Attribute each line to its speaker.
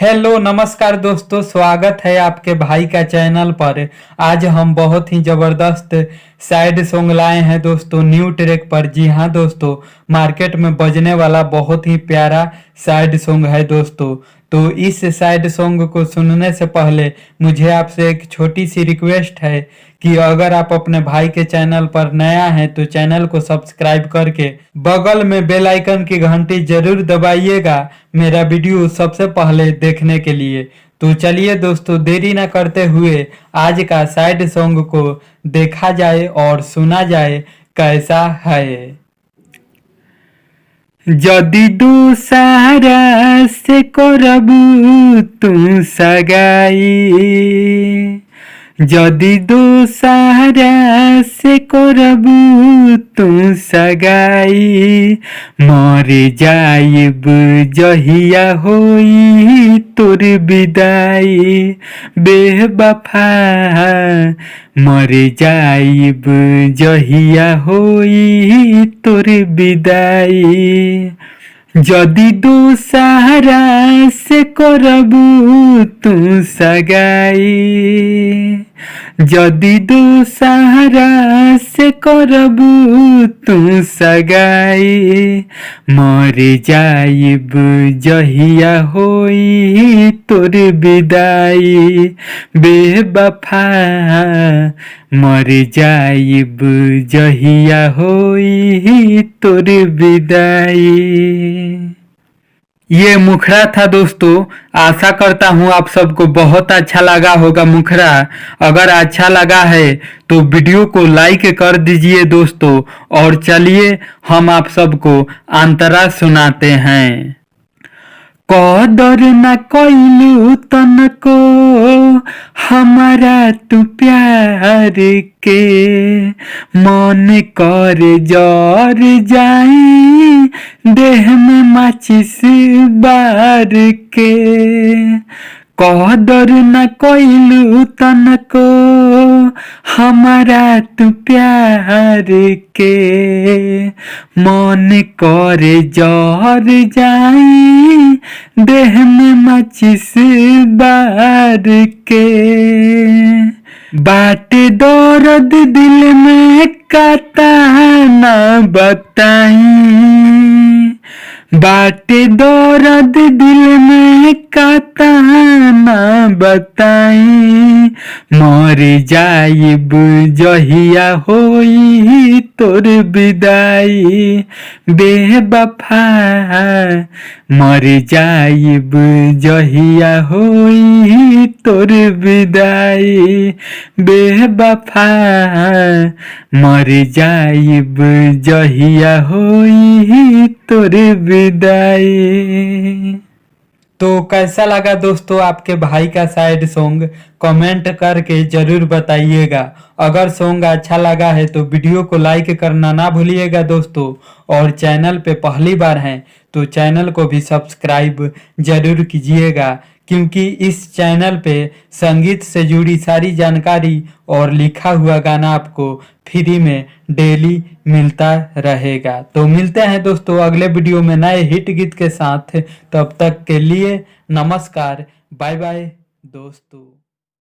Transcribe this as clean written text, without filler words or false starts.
Speaker 1: Hello नमस्कार दोस्तों, स्वागत है आपके भाई का चैनल पर। आज हम बहुत ही ज़बरदस्त सैड सॉन्ग लाए हैं दोस्तों, न्यू ट्रैक पर। जी हाँ दोस्तों, मार्केट में बजने वाला बहुत ही प्यारा सैड सॉन्ग है दोस्तों। तो इस सैड सॉन्ग को सुनने से पहले मुझे आपसे एक छोटी सी रिक्वेस्ट है कि अगर आप अपने भाई के चैनल पर नया हैं तो चैनल को सब्सक्राइब करके बगल में बेल आइकन की घंटी जरूर दबाइएगा मेरा वीडियो सबसे पहले देखने के लिए। तो चलिए दोस्तों, देरी ना करते हुए आज का सैड सॉन्ग को देखा जाए और सुना जाए कैसा है। जदि दोसारा से करबू तू सगाई, जदि दोसारा से करबू तू सगाई, मर जाइब जहिया होई तोर विदाई। बेवफा मर जाइब जहिया होई तोर विदाई। जदि दोसारा से करबू तू सगाई, जदि दोसारा से करबू तू सगाई, मर जाइब जहिया होई तोर विदाई। बेवफा मर जाइब जहिया होई तोर विदाई। ये मुखड़ा था दोस्तों। आशा करता हूँ आप सबको बहुत अच्छा लगा होगा मुखड़ा। अगर अच्छा लगा है तो वीडियो को लाइक कर दीजिए दोस्तों। और चलिए हम आप सबको अंतरा सुनाते हैं। कदर न कइलू तनको हमारा तू प्यार के, मन कर जर जाई देह में माचिस बार के। कदर न कइलू तनको हमारा तू प्यार के, मन कर जर जाई देह में माचिस बार के। बाट दर्द दिल में काता ना बताई, बाट दर्द दिल में काता ना बताई, मर जाइब जहिया होई तोर विदाई। बेवफा मर जाइब जहिया होई तोर विदाई। बेवफा मर जाइब जहिया होई तोर विदाई। तो कैसा लगा दोस्तों आपके भाई का सैड सॉन्ग, कमेंट करके जरूर बताइएगा। अगर सॉन्ग अच्छा लगा है तो वीडियो को लाइक करना ना भूलिएगा दोस्तों। और चैनल पे पहली बार हैं तो चैनल को भी सब्सक्राइब जरूर कीजिएगा, क्योंकि इस चैनल पे संगीत से जुड़ी सारी जानकारी और लिखा हुआ गाना आपको फ्री में डेली मिलता रहेगा। तो मिलते हैं दोस्तों अगले वीडियो में नए हिट गीत के साथ। तब तक के लिए नमस्कार, बाय बाय दोस्तों।